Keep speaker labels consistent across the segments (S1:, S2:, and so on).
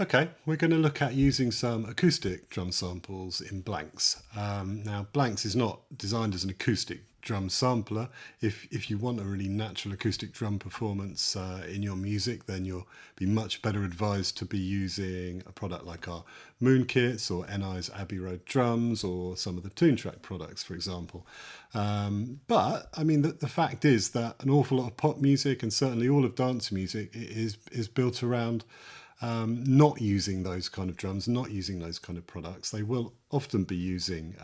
S1: Okay, we're going to look at using some acoustic drum samples in Blanks. Now, Blanks is not designed as an acoustic drum sampler. If you want a really natural acoustic drum performance in your music, then you'll be much better advised to be using a product like our Moon Kits or NI's Abbey Road drums or some of the Toontrack products, for example. But I mean, the fact is that an awful lot of pop music and certainly all of dance music is built around not using those kind of drums, not using those kind of products. They will often be using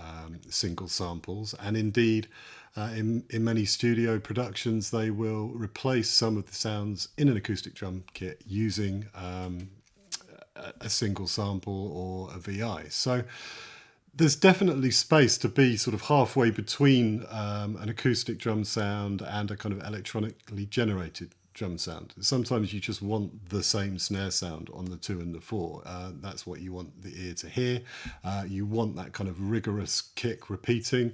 S1: single samples, and indeed in many studio productions they will replace some of the sounds in an acoustic drum kit using a single sample or a VI. So there's definitely space to be sort of halfway between an acoustic drum sound and a kind of electronically generated drum sound. Sometimes you just want the same snare sound on the 2 and the 4. That's what you want the ear to hear. You want that kind of rigorous kick repeating.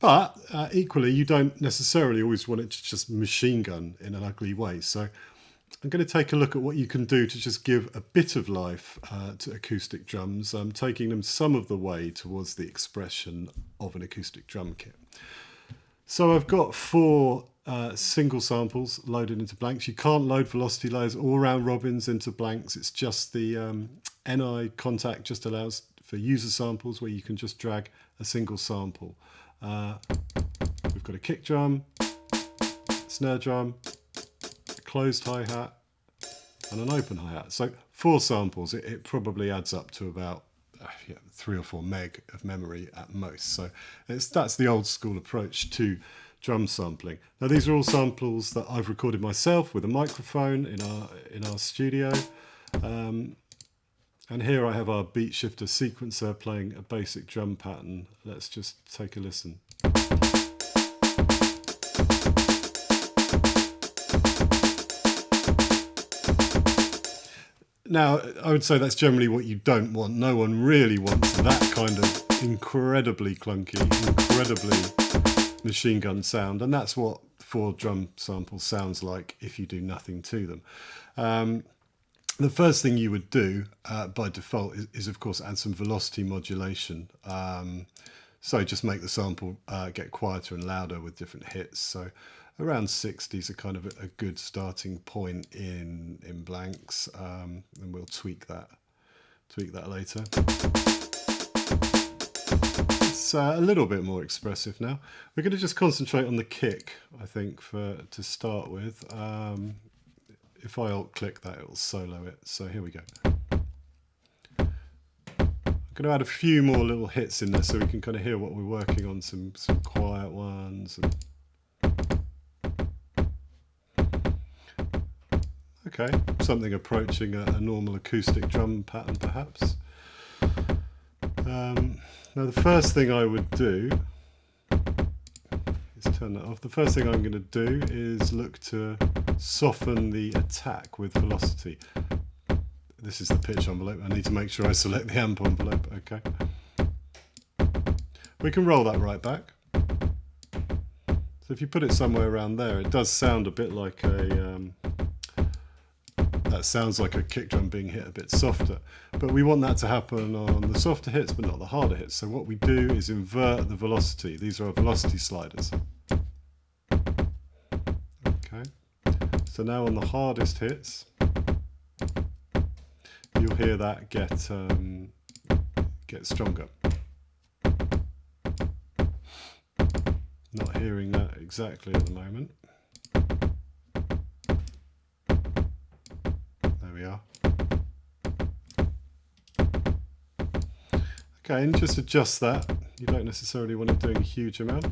S1: But equally, you don't necessarily always want it to just machine gun in an ugly way. So I'm going to take a look at what you can do to just give a bit of life to acoustic drums, taking them some of the way towards the expression of an acoustic drum kit. So I've got 4 single samples loaded into Blanks. You can't load velocity layers or round robins into Blanks. It's just the NI contact just allows for user samples where you can just drag a single sample. We've got a kick drum, snare drum, a closed hi-hat and an open hi-hat. So 4 samples. It probably adds up to about 3 or 4 meg of memory at most. So that's the old school approach to drum sampling. Now these are all samples that I've recorded myself with a microphone in our studio. And here I have our beat shifter sequencer playing a basic drum pattern. Let's just take a listen. Now, I would say that's generally what you don't want. No one really wants that kind of incredibly clunky, incredibly machine gun sound. And that's what 4 drum samples sounds like if you do nothing to them. The first thing you would do by default is of course add some velocity modulation. So just make the sample get quieter and louder with different hits. So around 60s are kind of a good starting point in Blanks, and we'll tweak that later. It's a little bit more expressive now. We're going to just concentrate on the kick, I think, to start with. If I alt-click that, it'll solo it. So here we go. I'm going to add a few more little hits in there so we can kind of hear what we're working on, some quiet ones. Okay, something approaching a normal acoustic drum pattern perhaps. Now the first thing I would do is turn that off. The first thing I'm going to do is look to soften the attack with velocity. This is the pitch envelope. I need to make sure I select the amp envelope. Okay. We can roll that right back. So if you put it somewhere around there, it does sound a bit like that sounds like a kick drum being hit a bit softer. But we want that to happen on the softer hits, but not the harder hits. So what we do is invert the velocity. These are our velocity sliders. Okay. So now on the hardest hits, you'll hear that get stronger. Not hearing that exactly at the moment. There we are. Okay, and just adjust that. You don't necessarily want it doing a huge amount.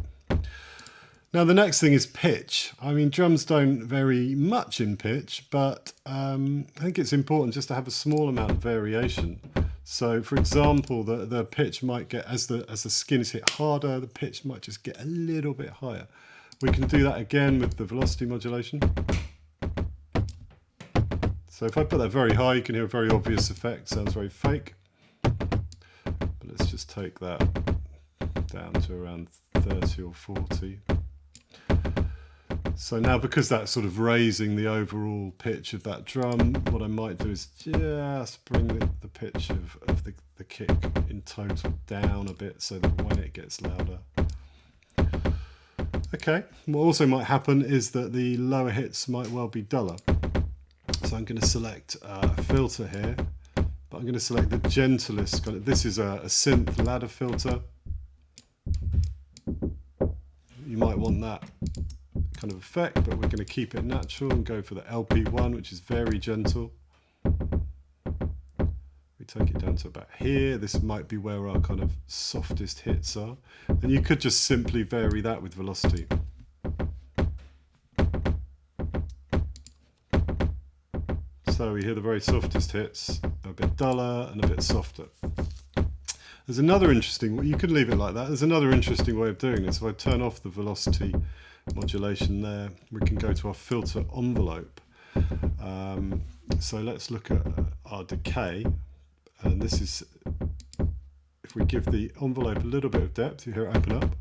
S1: Now the next thing is pitch. I mean, drums don't vary much in pitch, but I think it's important just to have a small amount of variation. So for example, the pitch might get, as the skin is hit harder, the pitch might just get a little bit higher. We can do that again with the velocity modulation. So if I put that very high, you can hear a very obvious effect, sounds very fake. But let's just take that down to around 30 or 40. So now, because that's sort of raising the overall pitch of that drum, what I might do is just bring the pitch of the kick in total down a bit so that when it gets louder. Okay, what also might happen is that the lower hits might well be duller. So I'm going to select a filter here, but I'm going to select the gentlest. This is a synth ladder filter. You might want that kind of effect, but we're going to keep it natural and go for the LP1, which is very gentle. We take it down to about here. This might be where our kind of softest hits are. And you could just simply vary that with velocity. So we hear the very softest hits, a bit duller and a bit softer. There's another interesting, you could leave it like that. There's another interesting way of doing this. If I turn off the velocity modulation there, we can go to our filter envelope. So let's look at our decay. And this is, if we give the envelope a little bit of depth, you hear it open up.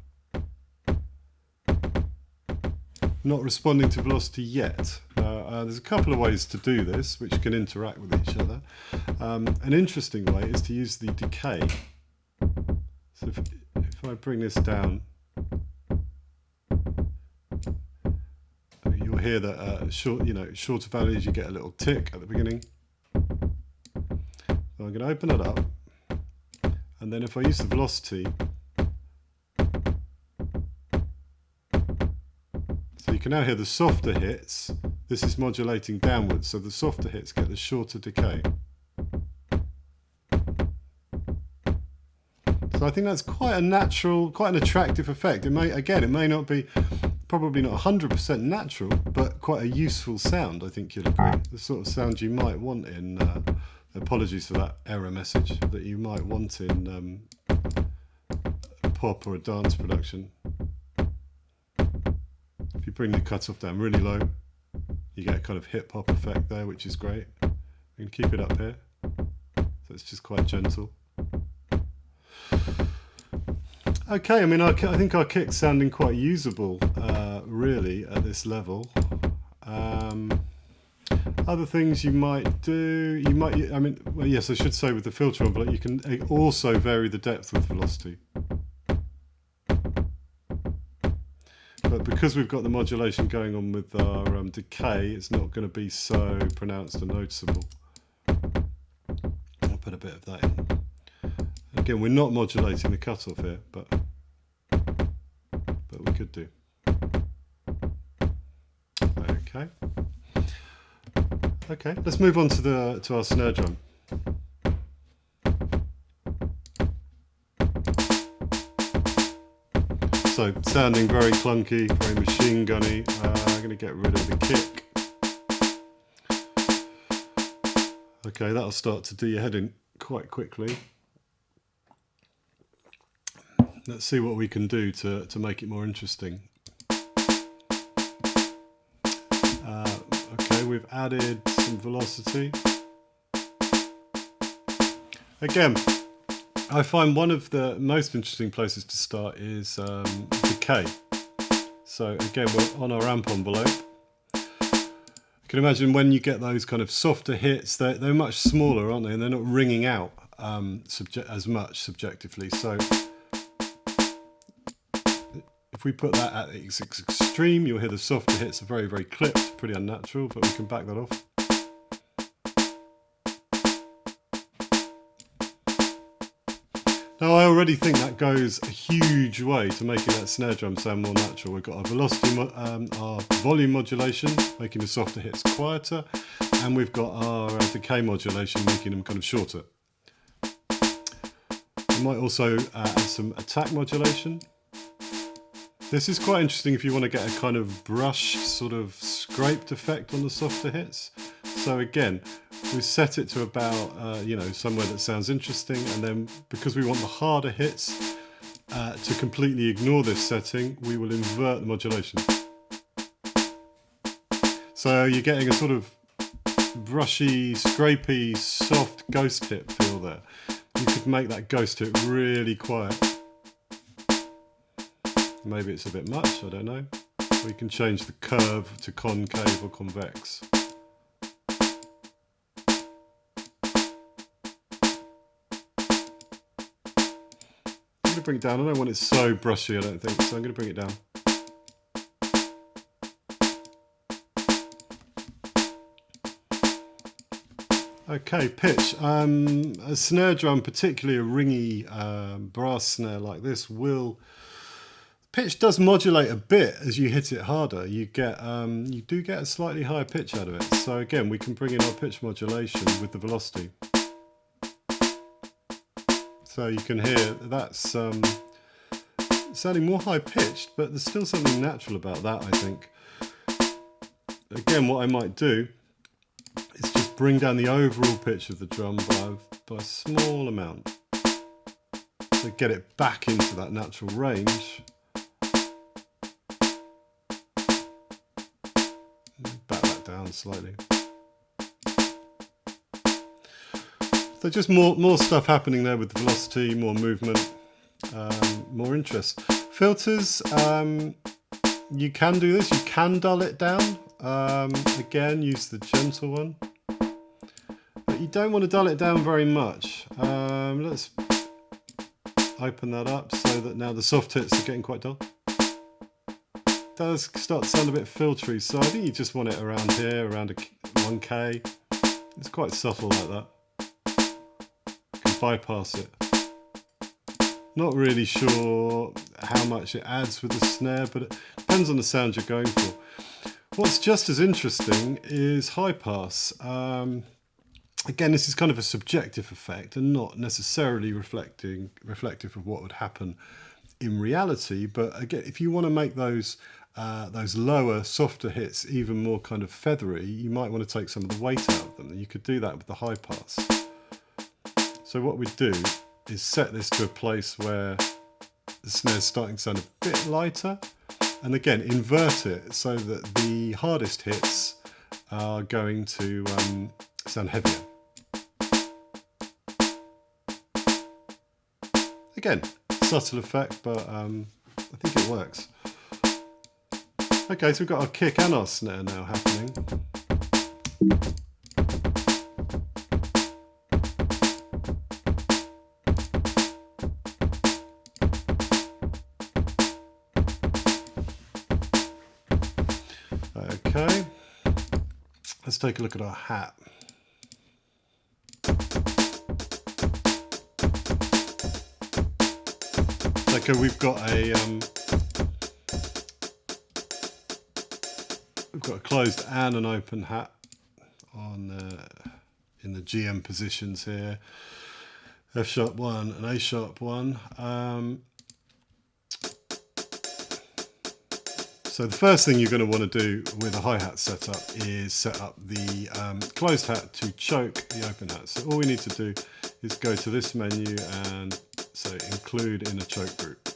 S1: Not responding to velocity yet. There's a couple of ways to do this which can interact with each other. An interesting way is to use the decay. So if I bring this down, you'll hear that shorter values you get a little tick at the beginning. So I'm going to open it up, and then if I use the velocity, so you can now hear the softer hits. This is modulating downwards, so the softer hits get the shorter decay. So I think that's quite a natural, quite an attractive effect. It may not be, probably not 100% natural, but quite a useful sound, I think you'll agree. The sort of sound you might want in, apologies for that error message, that you might want in a pop or a dance production. If you bring the cutoff down really low, you get a kind of hip hop effect there, which is great. You can keep it up here, so it's just quite gentle. Okay, I mean, I think our kick's sounding quite usable, really, at this level. Other things you might do, well, yes, I should say with the filter envelope, you can also vary the depth with velocity. But because we've got the modulation going on with our decay, it's not going to be so pronounced and noticeable. I'll put a bit of that in. Again, we're not modulating the cutoff here, but we could do. Okay. Okay, let's move on to our snare drum. So sounding very clunky, very machine gunny. I'm going to get rid of the kick. Okay, that'll start to do your head in quite quickly. Let's see what we can do to make it more interesting. Okay, we've added some velocity. Again, I find one of the most interesting places to start is decay. So again, we're on our amp envelope. You can imagine when you get those kind of softer hits, they're much smaller, aren't they? And they're not ringing out as much subjectively. So if we put that at its extreme, you'll hear the softer hits are very, very clipped, pretty unnatural, but we can back that off. Now I already think that goes a huge way to making that snare drum sound more natural. We've got our velocity, our volume modulation, making the softer hits quieter, and we've got our decay modulation, making them kind of shorter. We might also add some attack modulation. This is quite interesting if you want to get a kind of brush, sort of scraped effect on the softer hits. So again, we set it to about, somewhere that sounds interesting, and then because we want the harder hits to completely ignore this setting, we will invert the modulation. So you're getting a sort of brushy, scrapey, soft ghost hit feel there. You could make that ghost hit really quiet. Maybe it's a bit much, I don't know. We can change the curve to concave or convex. I'm going to bring it down. I don't want it so brushy, I don't think, so I'm going to bring it down. Okay, pitch. A snare drum, particularly a ringy brass snare like this, pitch does modulate a bit as you hit it harder. You do get a slightly higher pitch out of it. So again, we can bring in our pitch modulation with the velocity. So you can hear that's sounding more high pitched, but there's still something natural about that, I think. Again, what I might do is just bring down the overall pitch of the drum by a small amount. So get it back into that natural range. Back that down slightly. So just more stuff happening there with the velocity, more movement, more interest. Filters, you can do this, you can dull it down. Again, use the gentle one. But you don't want to dull it down very much. Let's open that up so that now the soft hits are getting quite dull. It does start to sound a bit filtery, so I think you just want it around here, around 1K. It's quite subtle like that. Bypass it. Not really sure how much it adds with the snare, but it depends on the sound you're going for. What's just as interesting is high pass. Again, this is kind of a subjective effect and not necessarily reflective of what would happen in reality. But again, if you want to make those lower, softer hits even more kind of feathery, you might want to take some of the weight out of them. You could do that with the high pass. So what we do is set this to a place where the snare's starting to sound a bit lighter, and again invert it so that the hardest hits are going to sound heavier. Again, subtle effect, but I think it works. Okay, so we've got our kick and our snare now happening. Okay, let's take a look at our hat. Okay, we've got a closed and an open hat on in the GM positions here. F sharp 1 and A sharp 1. So the first thing you're going to want to do with a hi-hat setup is set up the closed hat to choke the open hat. So all we need to do is go to this menu and say include in a choke group.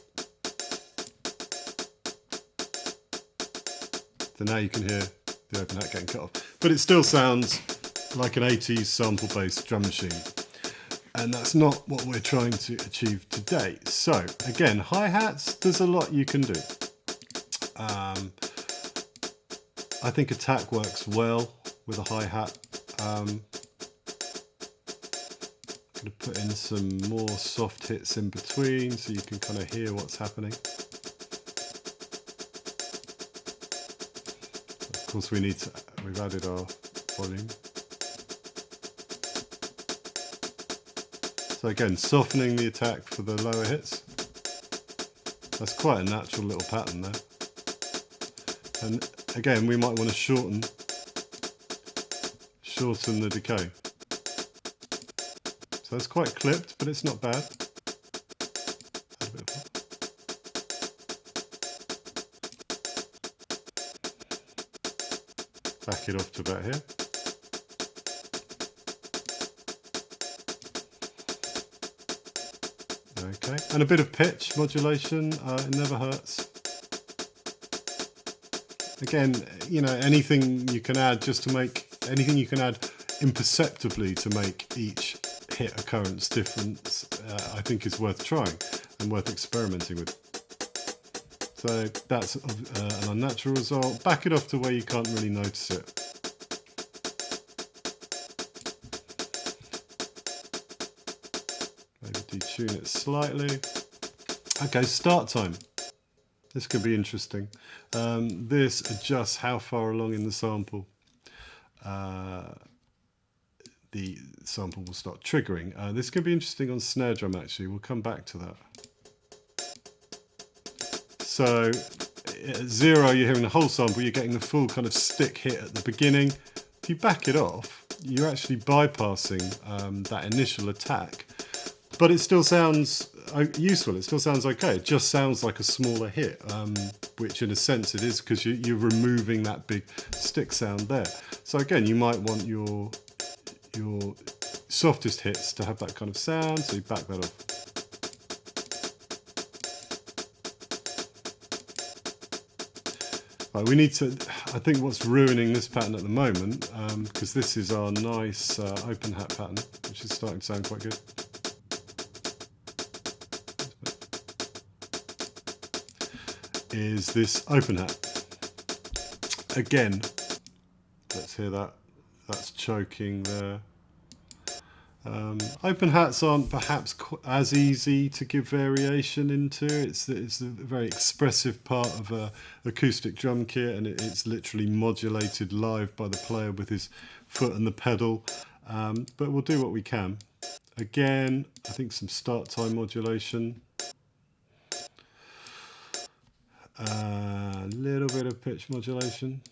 S1: So now you can hear the open hat getting cut off. But it still sounds like an 80s sample-based drum machine. And that's not what we're trying to achieve today. So again, hi-hats, there's a lot you can do. I think attack works well with a hi-hat. I'm going to put in some more soft hits in between so you can kind of hear what's happening. Of course we've added our volume. So again, softening the attack for the lower hits. That's quite a natural little pattern there. And again, we might want to shorten the decay. So it's quite clipped, but it's not bad. Add a bit of that. Back it off to about here. Okay, and a bit of pitch modulation, it never hurts. Again, you know, anything you can add imperceptibly to make each hit occurrence different, I think is worth trying and worth experimenting with. So that's an unnatural result. Back it off to where you can't really notice it. Maybe detune it slightly. Okay, start time. This could be interesting. This adjusts how far along in the sample the sample will start triggering. This could be interesting on snare drum actually. We'll come back to that. So at 0 you're hearing the whole sample, you're getting the full kind of stick hit at the beginning. If you back it off, you're actually bypassing that initial attack, but it still sounds useful, it still sounds okay. It just sounds like a smaller hit, which in a sense it is, because you're removing that big stick sound there. So again, you might want your softest hits to have that kind of sound, so you back that off. Right, we need to, I think what's ruining this pattern at the moment, because this is our nice open hat pattern, which is starting to sound quite good. Is this open hat. Again, let's hear that. That's choking there. Open hats aren't perhaps as easy to give variation into. It's a very expressive part of a acoustic drum kit, and it's literally modulated live by the player with his foot and the pedal. But we'll do what we can. Again, I think some start time modulation. A little bit of pitch modulation.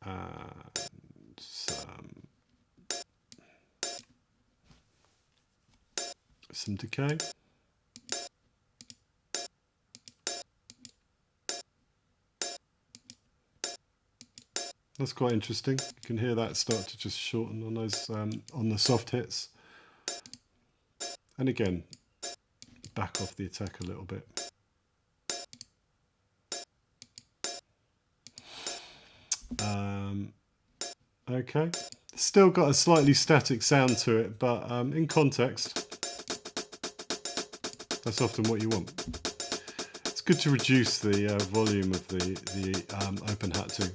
S1: And some decay. That's quite interesting. You can hear that start to just shorten on those on the soft hits. And again, back off the attack a little bit. Okay, still got a slightly static sound to it, but in context, that's often what you want. It's good to reduce the volume of the open hat too.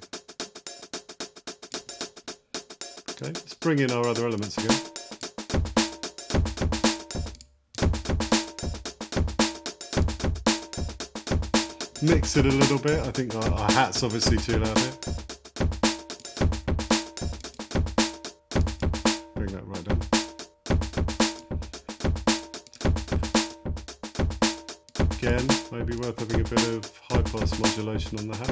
S1: Okay, let's bring in our other elements again. Mix it a little bit. I think our hat's obviously too loud here. Bring that right down. Again, maybe worth having a bit of high pass modulation on the hat.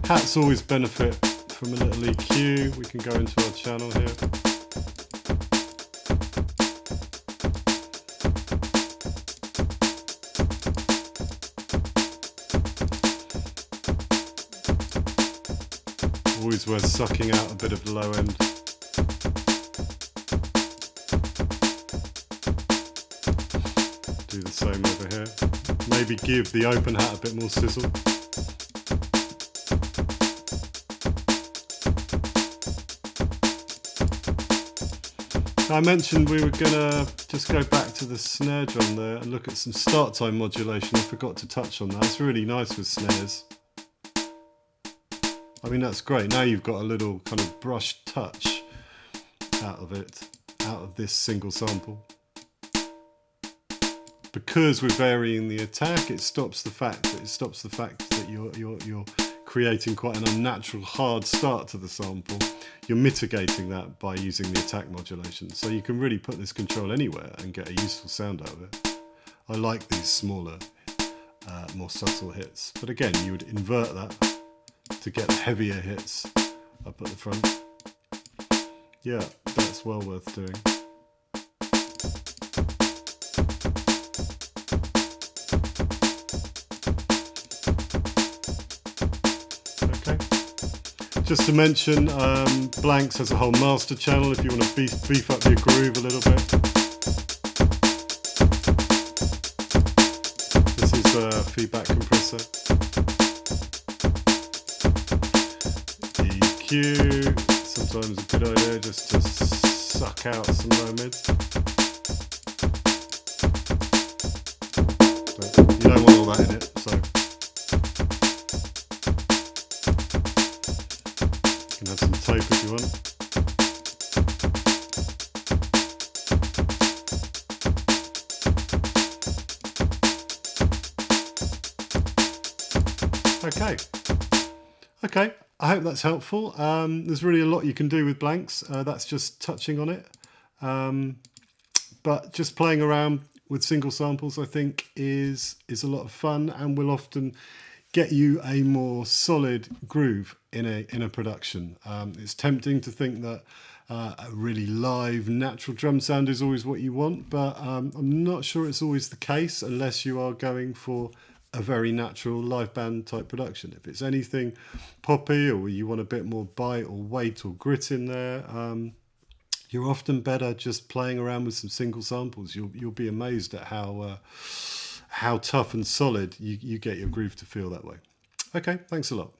S1: Hats always benefit from a little EQ. We can go into our channel here. Always worth sucking out a bit of the low end. Do the same over here. Maybe give the open hat a bit more sizzle. I mentioned we were going to just go back to the snare drum there and look at some start time modulation. I forgot to touch on that. It's really nice with snares. I mean, that's great. Now you've got a little kind of brush touch out of it, out of this single sample. Because we're varying the attack, it stops the fact that you're creating quite an unnatural hard start to the sample. You're mitigating that by using the attack modulation. So you can really put this control anywhere and get a useful sound out of it. I like these smaller, more subtle hits. But again, you would invert that to get heavier hits up at the front. Yeah, that's well worth doing. Just to mention, Blanks has a whole master channel if you want to beef up your groove a little bit. This is feedback compressor. EQ, sometimes a good idea just to suck out some low mids. But you don't want all that in it, so you can have some tape if you want. Okay, I hope that's helpful. There's really a lot you can do with blanks. That's just touching on it. But just playing around with single samples, I think, is a lot of fun and will often get you a more solid groove in a production. It's tempting to think that a really live, natural drum sound is always what you want, but I'm not sure it's always the case unless you are going for a very natural live band type production. If it's anything poppy or you want a bit more bite or weight or grit in there, you're often better just playing around with some single samples. You'll be amazed at how tough and solid you get your groove to feel that way. Okay, thanks a lot.